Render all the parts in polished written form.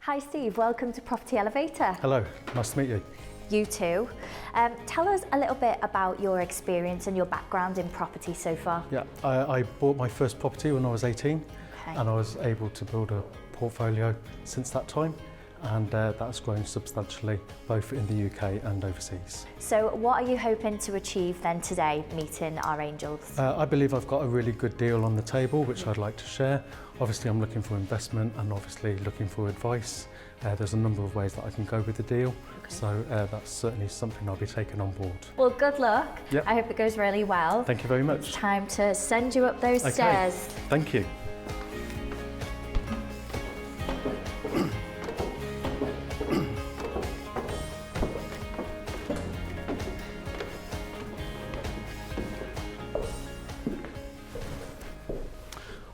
Hi Steve, welcome to Property Elevator. Hello, nice to meet you. You too. Tell us a little bit about your experience and your background in property so far. Yeah, I bought my first property when I was 18 Okay. and I was able to build a portfolio since that time, and that's grown substantially both in the UK and overseas. So what are you hoping to achieve then today, meeting our angels? I believe I've got a really good deal on the table which I'd like to share. Obviously I'm looking for investment and obviously looking for advice. There's a number of ways that I can go with the deal, so that's certainly something I'll be taking on board. Well, good luck. Yep. I hope it goes really well. Thank you very much. It's time to send you up those stairs. Thank you.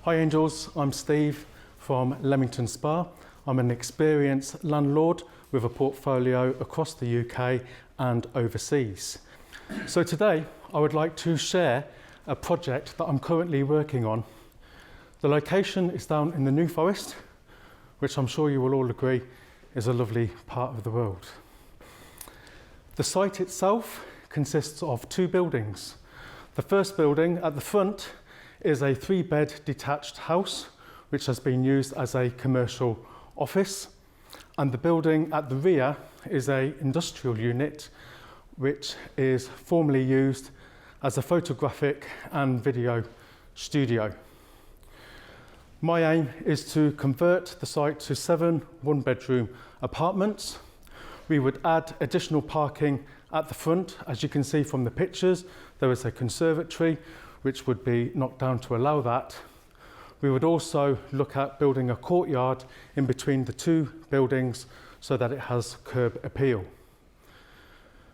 Hi Angels, I'm Steve from Leamington Spa. I'm an experienced landlord with a portfolio across the UK and overseas. So today I would like to share a project that I'm currently working on. The location is down in the New Forest, which I'm sure you will all agree is a lovely part of the world. The site itself consists of two buildings. The first building at the front is a 3-bed detached house which has been used as a commercial office, and the building at the rear is an industrial unit which is formerly used as a photographic and video studio. My aim is to convert the site to 7 one-bedroom apartments. We would add additional parking at the front. As you can see from the pictures, there is a conservatory which would be knocked down to allow that. We would also look at building a courtyard in between the two buildings so that it has curb appeal.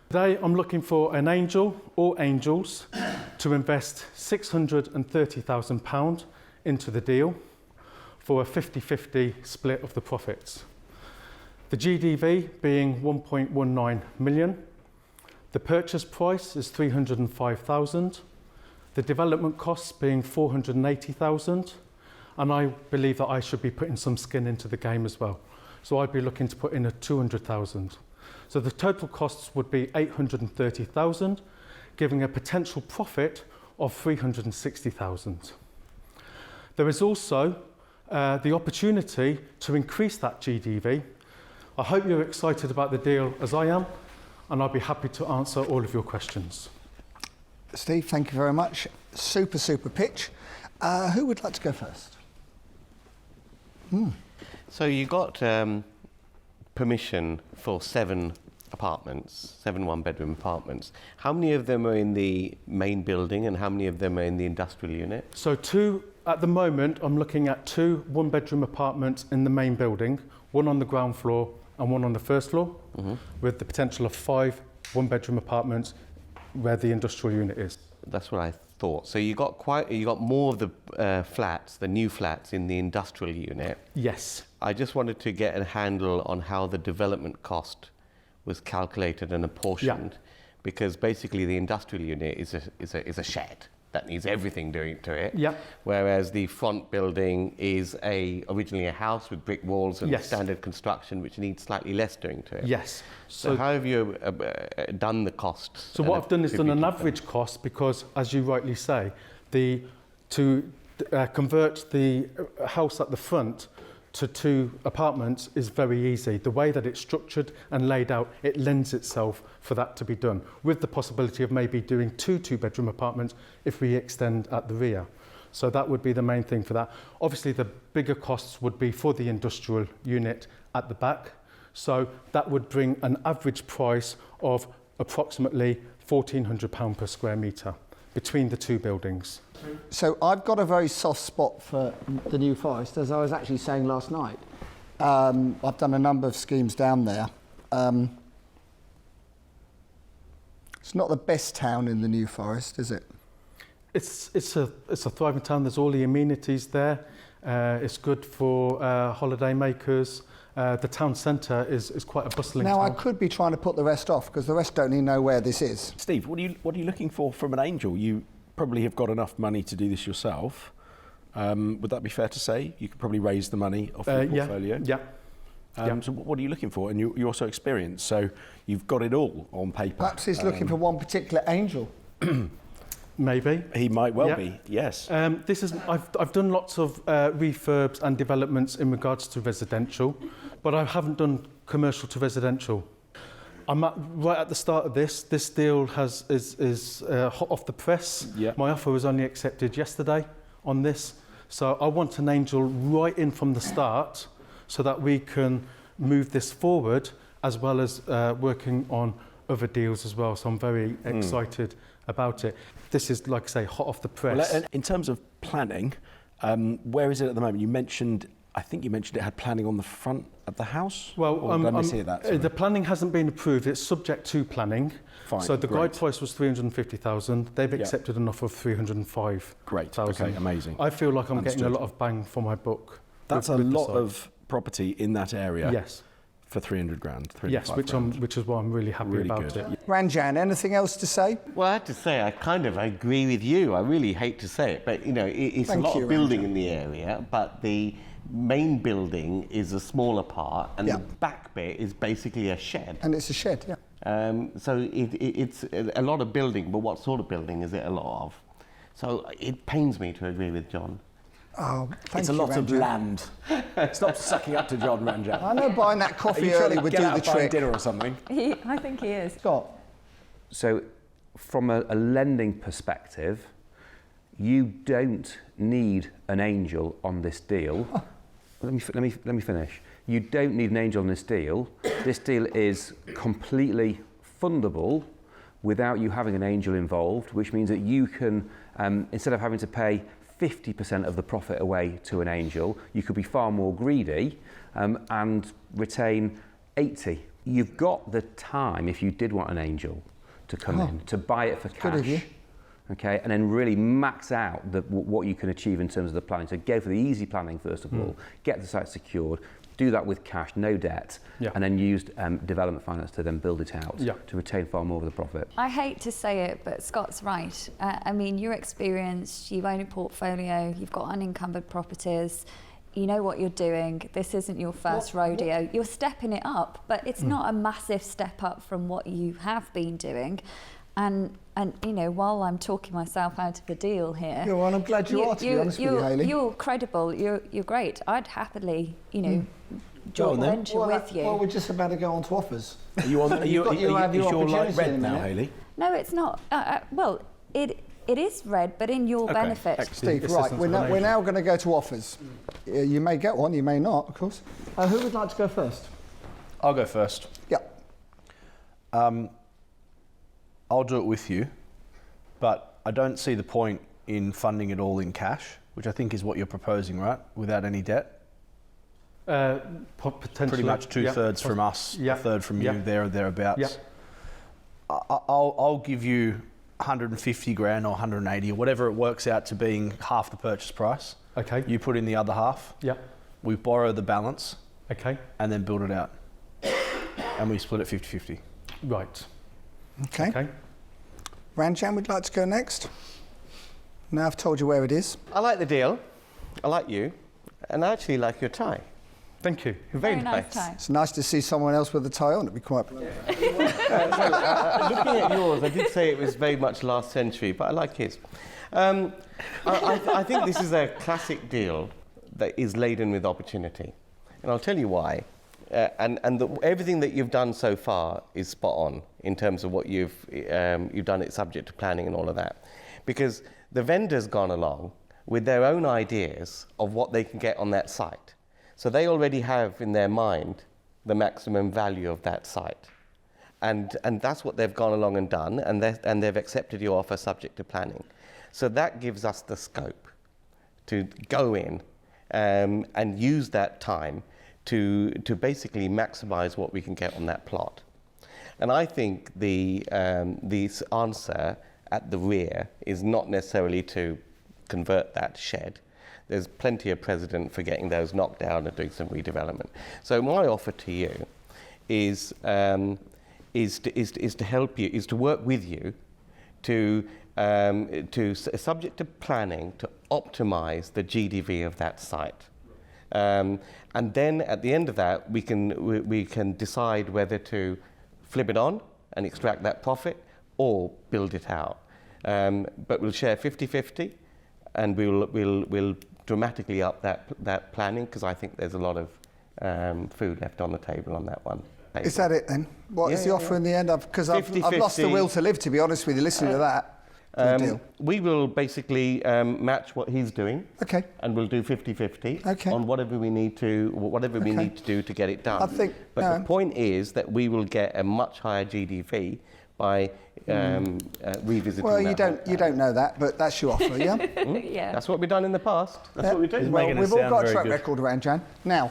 Today I'm looking for an angel or angels to invest £630,000 into the deal for a 50-50 split of the profits. The GDV being 1.19 million. The purchase price is 305,000. The development costs being 480,000, and I believe that I should be putting some skin into the game as well. So I'd be looking to put in a 200,000. So the total costs would be 830,000, giving a potential profit of 360,000. There is also the opportunity to increase that GDV. I hope you're excited about the deal as I am, and I'll be happy to answer all of your questions. Steve, thank you very much. Super pitch. Who would like to go first? So you got permission for 7 apartments, 7 one-bedroom apartments. How many of them are in the main building and how many of them are in the industrial unit? So at the moment, I'm looking at 2 one-bedroom apartments in the main building, 1 on the ground floor and 1 on the first floor, with the potential of 5 one-bedroom apartments where the industrial unit is. That's what I thought. So you got more of the flats, the new flats in the industrial unit. Yes. I just wanted to get a handle on how the development cost was calculated and apportioned, because basically the industrial unit is a shed that needs everything doing to it. Yeah. Whereas the front building is originally a house with brick walls and standard construction, which needs slightly less doing to it. Yes. So how have you done the costs? So what I've done is done an average cost, because, as you rightly say, to convert the house at the front to 2 apartments is very easy. The way that it's structured and laid out, it lends itself for that to be done, with the possibility of maybe doing 2 two-bedroom apartments if we extend at the rear. So that would be the main thing for that. Obviously, the bigger costs would be for the industrial unit at the back. So that would bring an average price of approximately £1,400 per square metre between the 2 buildings. So I've got a very soft spot for the New Forest, as I was actually saying last night. I've done a number of schemes down there. It's not the best town in the New Forest, is it? It's a thriving town. There's all the amenities there. It's good for holiday makers. The town centre is quite a bustling town. Now, I could be trying to put the rest off, because the rest don't even know where this is. Steve, what are you looking for from an angel? You probably have got enough money to do this yourself. Would that be fair to say? You could probably raise the money off your portfolio? Yeah. So what are you looking for? And you're also experienced, so you've got it all on paper. Perhaps he's looking for one particular angel. Maybe. He might well be, yes. I've done lots of refurbs and developments in regards to residential, but I haven't done commercial to residential. I'm right at the start of this. This deal is hot off the press. Yeah. My offer was only accepted yesterday on this. So I want an angel right in from the start so that we can move this forward, as well as working on other deals as well. So I'm very excited about it. This is, like I say, hot off the press. Well, in terms of planning, where is it at the moment? I think you mentioned it had planning on the front of the house? Well, or did I mishear that? Sorry. The planning hasn't been approved. It's subject to planning. Fine, so the great. guide price was 350,000. They've accepted an offer of 305,000. Great, okay, amazing. I feel like I'm getting a Understood. lot of bang for my buck. That's with a the lot site. of property in that area. Yes. For 300 grand. Yes, which is why I'm really happy Really about good. it. Ranjan, anything else to say? Well, I have to say, I kind of agree with you. I really hate to say it, but it's Thank a lot you, of building Ranjan. in the area, but the main building is a smaller part, and Yeah. the back bit is basically a shed. And it's a shed, yeah. So it's a lot of building, but what sort of building is it a lot of? So it pains me to agree with John. Oh, thank It's a you, lot of Ranjan. land. Stop sucking up to John Ranjan. I know buying that Are coffee you trying early to would get do out the of buying trick. dinner or something? I think he is. Scott, So from a lending perspective, you don't need an angel on this deal. Let me finish. You don't need an angel on this deal. This deal is completely fundable without you having an angel involved, which means that you can, instead of having to pay 50% of the profit away to an angel, you could be far more greedy and retain 80. You've got the time, if you did want an angel to come in, to buy it for good of you. cash. Okay, and then really max out what you can achieve in terms of the planning. So go for the easy planning first of all, get the site secured, do that with cash, no debt, and then use development finance to then build it out to retain far more of the profit. I hate to say it, but Scott's right. I mean, you're experienced, you've owned a portfolio, you've got unencumbered properties, you know what you're doing. This isn't your first rodeo. You're stepping it up, but it's not a massive step up from what you have been doing. And while I'm talking myself out of a deal here, yeah, well, I'm glad you are, to be honest with you, Hayley. You're credible. You're great. I'd happily, Go joint on then. venture with you. Well, we're just about to go on to offers. Are you on? You've got- you'll have your is your light opportunity in red a now, minute. Hayley? No, it's not. Well, it is red, but in your benefit. Steve, This right, isn't we're an now going to go to offers. You may get one, you may not, of course. Who would like to go first? I'll go first. Yeah. I'll do it with you, but I don't see the point in funding it all in cash, which I think is what you're proposing, right? Without any debt? Potentially. Pretty much two-thirds from us, a third from you, there or thereabouts. Yeah. I'll give you 150 grand or 180 or whatever it works out to being half the purchase price. Okay. You put in the other half. Yeah. We borrow the balance. Okay. And then build it out. And we split it 50-50. Right. Okay. Okay. Ranjan would like to go next. Now I've told you where it is. I like the deal. I like you. And I actually like your tie. Thank you. Very nice tie. It's nice to see someone else with a tie on, to be quite blunt. Looking at yours, I did say it was very much last century, but I like his. I think this is a classic deal that is laden with opportunity. And I'll tell you why. Everything that you've done so far is spot on in terms of what you've done it subject to planning and all of that. Because the vendor's gone along with their own ideas of what they can get on that site. So they already have in their mind the maximum value of that site. And that's what they've gone along and done, and they've accepted your offer subject to planning. So that gives us the scope to go in and use that time to basically maximize what we can get on that plot. And I think the answer at the rear is not necessarily to convert that shed. There's plenty of precedent for getting those knocked down and doing some redevelopment. So my offer to you is to help you, is to work with you subject to planning, to optimize the GDV of that site. And then at the end of that, we can decide whether to flip it on and extract that profit or build it out. But we'll share 50-50, and we'll dramatically up that planning, because I think there's a lot of food left on the table on that one. Is that it then? What is the offer in the end? Because I've lost the will to live, to be honest with you, listening to that. Deal. We will basically match what he's doing. Okay. And we'll do 50-50 Okay. on whatever we need to do to get it done. I think, but the point is that we will get a much higher GDV by revisiting. Well, that you don't know that, but that's your offer, yeah? Yeah. That's what we've done in the past. That's what we do. Well, making it we've all sound got a very track good. record around Jan. Now,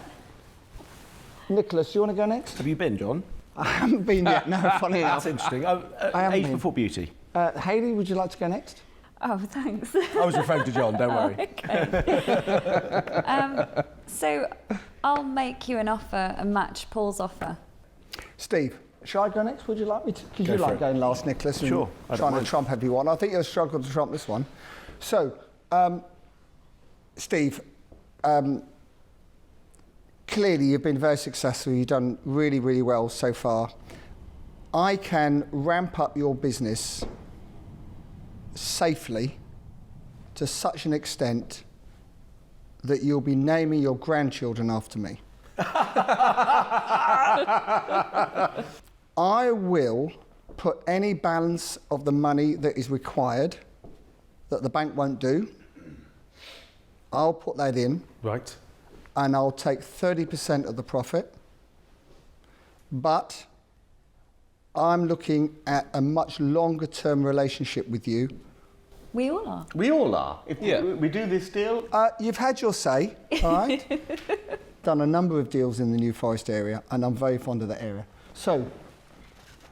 Nicholas, do you want to go next? Have you been, John? I haven't been yet. No, funny enough. That's interesting. I haven't Age been. before beauty. Hayley, would you like to go next? Oh, thanks. I was referring to John, don't worry. Okay. So I'll make you an offer and match Paul's offer. Steve, shall I go next? Would you like me to? Because Go you for like it. going last, Nicholas, and Sure, I don't trying to mind. trump everyone. I think you'll struggle to trump this one. So, Steve, clearly you've been very successful. You've done really, really well so far. I can ramp up your business safely to such an extent that you'll be naming your grandchildren after me. I will put any balance of the money that is required that the bank won't do. I'll put that in, Right. and I'll take 30% of the profit. But I'm looking at a much longer term relationship with you. We all are. We all are. If Yeah. we do this deal, You've had your say, all right? Done a number of deals in the New Forest area, and I'm very fond of that area. So,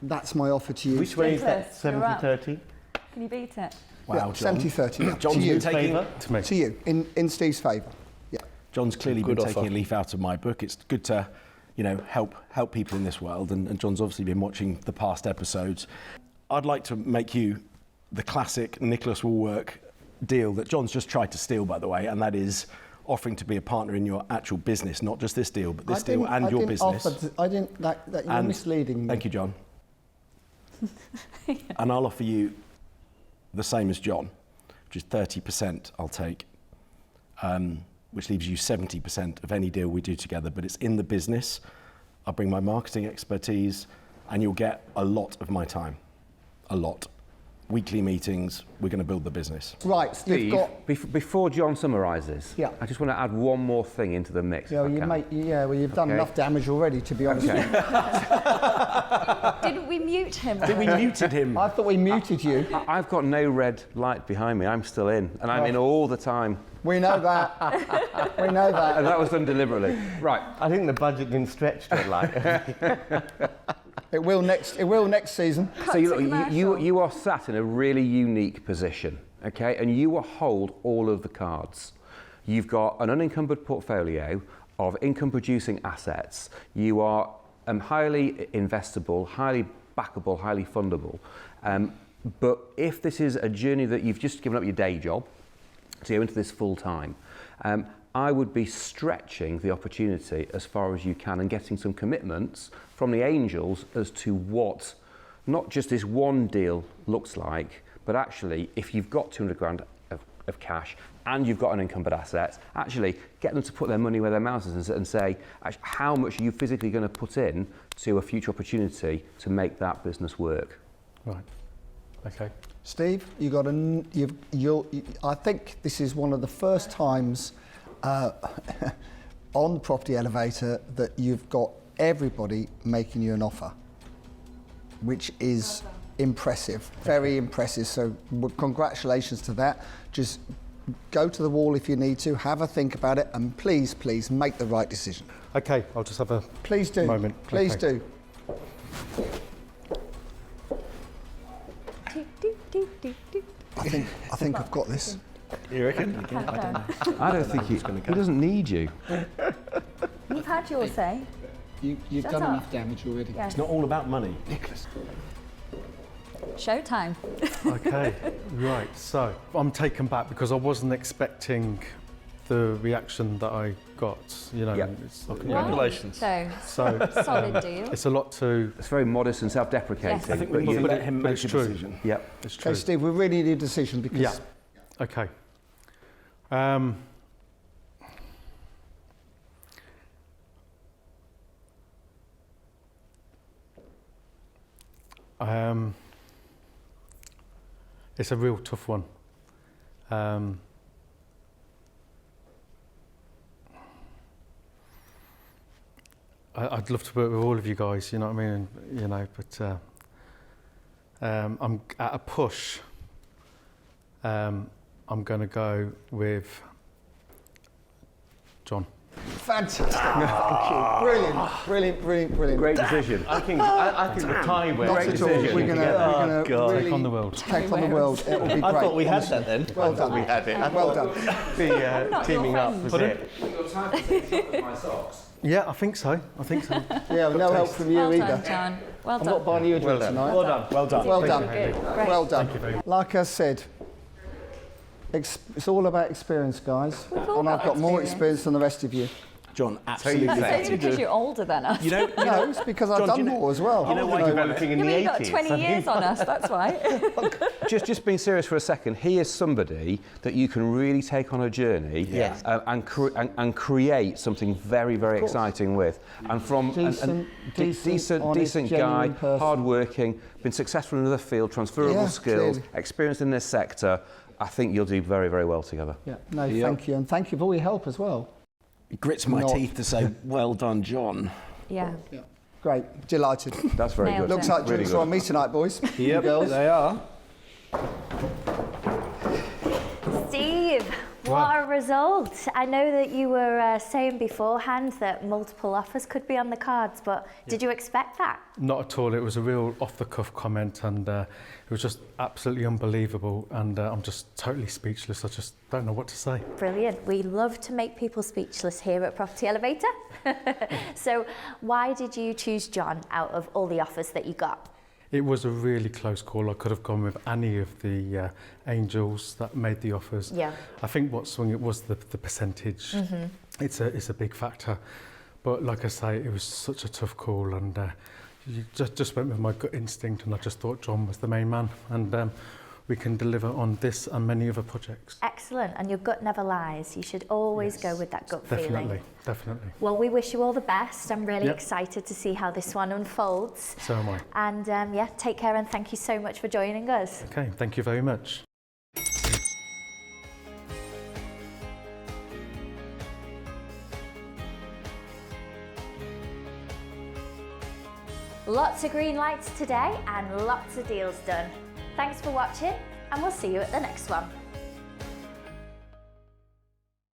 that's my offer to you. which way is that? Nicholas, you're up. 70-30? Can you beat it? Wow, John. 70-30, yeah. John's to you. been taking, Favour? To me. To you, in Steve's favour. Yeah. John's clearly Good been offer. taking a leaf out of my book. It's good to, help people in this world, and John's obviously been watching the past episodes. I'd like to make you the classic Nicholas Wallwork deal that John's just tried to steal, by the way, and that is offering to be a partner in your actual business, not just this deal, but this deal and your business. You're misleading me. Thank you, John. And I'll offer you the same as John, which is 30% I'll take, which leaves you 70% of any deal we do together, but it's in the business. I'll bring my marketing expertise, and you'll get a lot of my time. A lot. Weekly meetings, we're going to build the business. Right, Steve, you've got... before John summarizes, Yeah. I just want to add one more thing into the mix. Yeah, if I can. you've done Okay. enough damage already, to be honest with you. Didn't we mute him? Did we muted him? I thought we muted you. I've got no red light behind me. I'm still in, and I'm in all the time. We know that. We know that. And that was done deliberately. Right. I think the budget can stretch to like. It will next season. So to commercial. you are sat in a really unique position, okay? And you will hold all of the cards. You've got an unencumbered portfolio of income-producing assets. You are highly investable, highly backable, highly fundable. But if this is a journey that you've just given up your day job to go into this full time, I would be stretching the opportunity as far as you can and getting some commitments from the angels as to what not just this one deal looks like, but actually if you've got 200 grand of cash and you've got unencumbered assets, actually get them to put their money where their mouth is and say how much are you physically going to put in to a future opportunity to make that business work. Right. Okay. Steve, I think this is one of the first times on the property elevator that you've got everybody making you an offer, which is impressive, very impressive. So congratulations to that. Just go to the wall if you need to, have a think about it, and please, please make the right decision. Okay, I'll just have a Please do. moment. Please Okay. do. I think I've got this. You reckon? I don't think he doesn't need you. You've had your say. You've Shut done up. enough damage already. Yes. It's not all about money. Nicholas. Showtime. Okay, right. So I'm taken back because I wasn't expecting the reaction that I got, you know, Yeah. it's, Congratulations. So, so solid deal. it's a lot to. It's very modest and self-deprecating. Yes. I think we but need to you- let him make it's a true. decision. Yep. It's true. Okay, Steve, we really need a decision because Yeah. Okay. It's a real tough one. I'd love to work with all of you guys, you know what I mean? You know, but I'm at a push. I'm going to go with John. fantastic. Thank you. Brilliant, brilliant, brilliant, brilliant. Great decision. I think the tie wins. Not at all. We're going to God. really Take on the world. take on the world. It will be great. I thought we had honestly. that then. Well done. We had it. Well done. The Not teaming your up friend. was it. Yeah, I think so. I think so. Yeah, no help from you Well either. done, John. Well I'm done. not buying you a drink done. tonight. Well done. Well done. Well done. Good. Great. Well done. Thank you very much. Like I said, it's all about experience, guys. We've all And I've got got more experience. experience than the rest of you. John, absolutely. It's fair. only because you're older than us. You know, No, it's because I've John, done do you know- more as well. You know why developing in Yeah, the but you got 80s? 20 years on us, that's why. Just being serious for a second, he is somebody that you can really take on a journey Yes. and create something very, very exciting with. And from Decent, honest, decent guy, genuine person. hard-working, been successful in another field, transferable Yeah, skills, clearly. experienced in this sector. I think you'll do very, very well together. Yeah, no, thank you. And thank you for all your help as well. it grits my Not- teeth to say, well done, John. Yeah. Great, delighted. That's very Nailed good. it. Looks like Really drinks good. are on me tonight, boys. Yep, girls. they are. Steve, what a result. I know that you were saying beforehand that multiple offers could be on the cards, but did you expect that? Not at all. It was a real off-the-cuff comment, and it was just absolutely unbelievable. And I'm just totally speechless. I just don't know what to say. Brilliant. We love to make people speechless here at Property Elevator. So why did you choose John out of all the offers that you got? It was a really close call. I could have gone with any of the angels that made the offers. Yeah. I think what swung it was the percentage. It's a big factor. But like I say, it was such a tough call, and you just went with my gut instinct, and I just thought John was the main man, and we can deliver on this and many other projects. Excellent. And your gut never lies. You should always go with that gut feeling. Definitely. Well, we wish you all the best. I'm really Yep. excited to see how this one unfolds. So am I. And yeah, take care and thank you so much for joining us. Okay, thank you very much. Lots of green lights today and lots of deals done. Thanks for watching, and we'll see you at the next one.